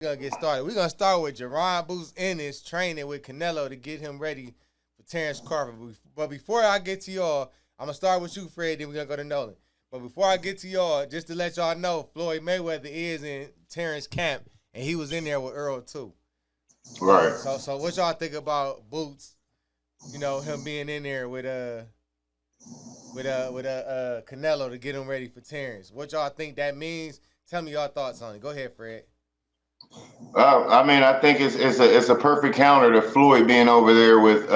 We're gonna get started. We're gonna start with Jaron Boots Ennis training with Canelo to get him ready for Terrence Crawford. But before I get to y'all, I'm gonna start with you, Fred. Then we're gonna go to Nolan. But before I get to y'all, just to let y'all know, Floyd Mayweather is in Terrence camp, and he was in there with Earl too. So, Right. so, so, what y'all think about Boots? You know, him being in there with Canelo to get him ready for Terrence. What y'all think that means? Tell me y'all thoughts on it. Go ahead, Fred. I mean, I think it's a perfect counter to Floyd being over there with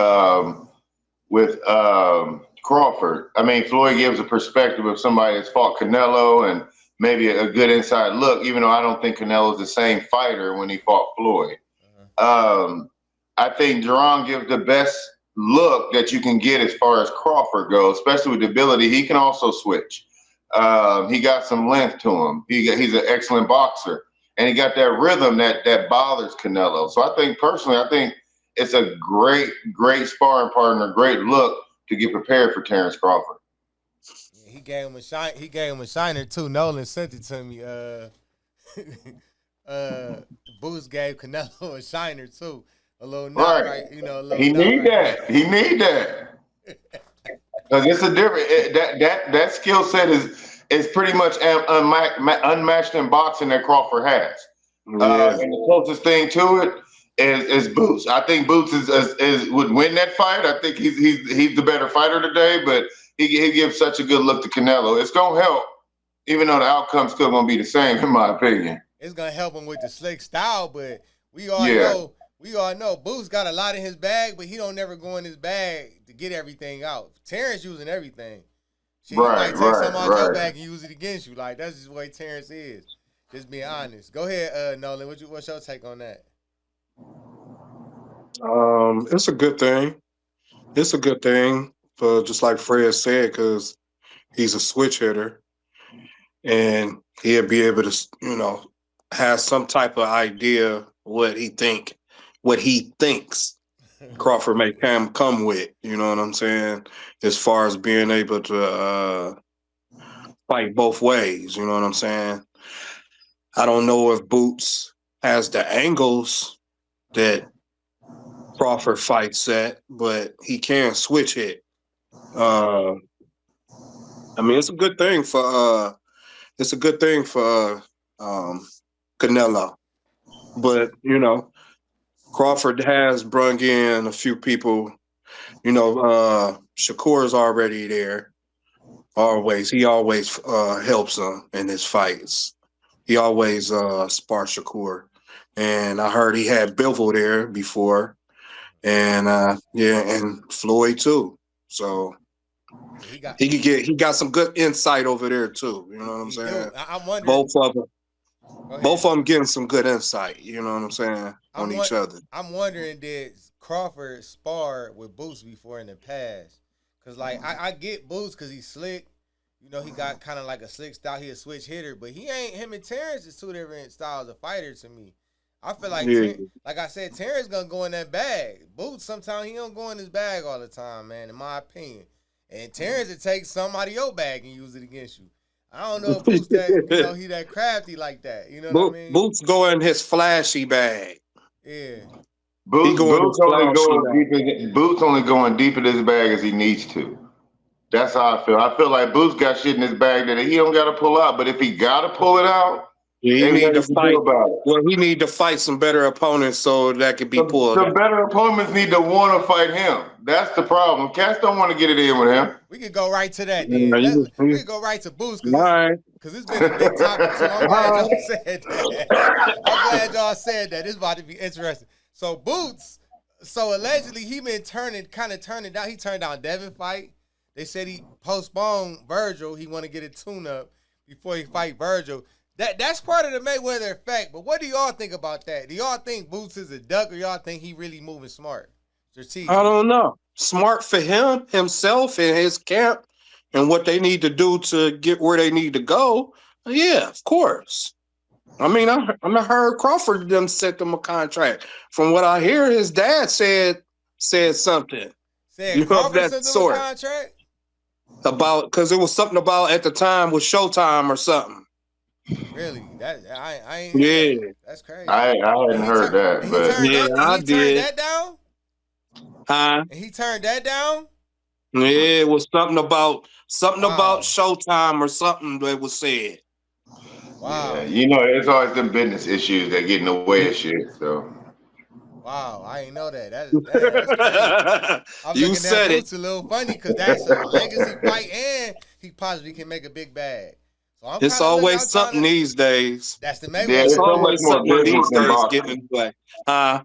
Crawford. I mean, Floyd gives a perspective of somebody that's fought Canelo and maybe a good inside look. Even though I don't think Canelo's the same fighter when he fought Floyd. Uh-huh. I think Jaron gives the best look that you can get as far as Crawford goes, especially with the ability. He can also switch. He got some length to him. He's an excellent boxer, and he got that rhythm that bothers Canelo. So I think personally, I think it's a great sparring partner, great look to get prepared for Terrence Crawford. Yeah, he gave him a shine. He gave him a shiner too. Nolan sent it to me. Uh, Boots gave Canelo a shiner too. A little nut, Right. right? You know, a little He nut need right there. that. He need that. Because it's a different that skill set is pretty much unmatched in boxing that Crawford has. Yeah. And the closest thing to it is Boots. I think Boots is would win that fight. I think he's the better fighter today, but he gives such a good look to Canelo. It's gonna help, even though the outcome's still gonna be the same, in my opinion. It's gonna help him with the slick style, but we all Yeah. know. We all know Boots got a lot in his bag, but he don't never go in his bag to get everything out. Terrence using everything. Shit, he Right. might take Right. something out your Right. bag and use it against you. Like that's just the way Terrence is. Just being honest. Go ahead, Nolan. What's your take on that? It's a good thing. It's a good thing for just like Fred said, because he's a switch hitter and he'll be able to, have some type of idea what he thinks Crawford may come with. You know what I'm saying? As far as being able to fight both ways. You know what I'm saying? I don't know if Boots has the angles that Crawford fights at, but he can switch it. Uh, I mean, it's a good thing for Canelo. But Crawford has brung in a few people. Shakur's already there. He always helps him in his fights. He always spars Shakur, and I heard he had Bivol there before, and yeah, and Floyd too. So Yeah, he got he got some good insight over there too. You know what I'm he saying? do. I'm wondering. Both of them, Go ahead. both of them getting some good insight. You know what I'm saying on I'm each other. I'm wondering did Crawford spar with Boots before in the past? Cause like I get Boots because he's slick. You know he got kind of like a slick style. He a switch hitter, but he ain't him and Terrence is two different styles of fighter to me. I feel like Yeah, like I said, Terrence gonna go in that bag. Boots sometimes he don't go in his bag all the time, man. In my opinion, and Terrence will take some out of your bag and use it against you. I don't know if Boots that he that crafty like that. You know what I mean? Boots go in his flashy bag. Yeah. He Boots go in Boots his only flashy going bag. Boots only going deep in his bag as he needs to. That's how I feel. I feel like Boots got shit in his bag that he don't got to pull out. But if he got to pull it out, He ain't need nothing to you can do fight. about it. Well, he need to fight some better opponents so that could be pulled The out. better opponents need to want to fight him. That's the problem. Cats don't want to get it in with him. We could go right to that Yeah, then. We could go right to Boost all right, because it's been a big topic too. I'm all glad y'all right. said that. I'm glad y'all said that. It's about to be interesting. So Boots, so allegedly he been turning down. He turned down Devin fight. They said he postponed Virgil. He want to get a tune up before he fight Virgil. That's part of the Mayweather effect. But what do y'all think about that? Do y'all think Boots is a duck or y'all think he really moving smart, I strategic? don't know. Smart for himself, and his camp, and what they need to do to get where they need to go. Yeah, of course. I mean, I heard Crawford them set them a contract. From what I hear, his dad said something, Said of Crawford that sent him a sort contract. about because it was something about at the time with Showtime or something. Really? That I ain't hear that. Yeah, That's crazy. I And hadn't he heard turned that, and he but turned yeah, that and I he turned did. that down. Huh? And he turned that down. Yeah, it was something about Wow. Showtime or something that was said. yeah, Wow. there's always them business issues that get in the way of shit. So Wow. I ain't know that. That's crazy. I'm You looking at said it. Boots a little funny because that's a legacy fight and he possibly can make a big bag. So I'm It's kind of look. always I'm trying something to. these days. That's the yeah, It's Mayweather there's so effect. much always more something business these than days getting boxing. in play. Huh?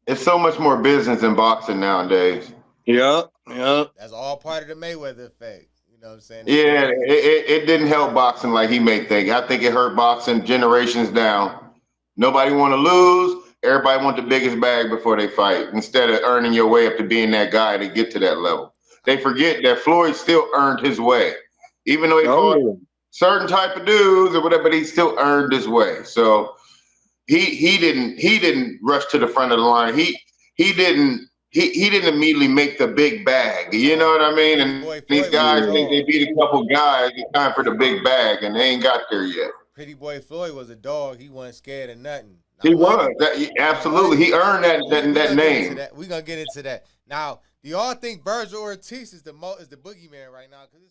It's so much more business in boxing nowadays. Yep, yep. That's all part of the Mayweather effect. You know what I'm saying? The Yeah, business. it didn't help boxing like he may think. I think it hurt boxing generations down. Nobody want to lose. Everybody want the biggest bag before they fight instead of earning your way up to being that guy to get to that level. They forget that Floyd still earned his way. Even though he Oh fought yeah. certain type of dudes or whatever, but he still earned his way. So he didn't rush to the front of the line. He didn't immediately make the big bag. You know No, what I mean? Pretty And Boy these Floyd was a guys, they dog. beat a couple guys. It's time for the big bag, and they ain't got there yet. Pretty Boy Floyd was a dog. He wasn't scared of nothing. He Not was money. absolutely. Not money. He earned We that gonna get into name. that. We gonna get into that. Now, do y'all think Virgil Ortiz is the boogeyman right now? Because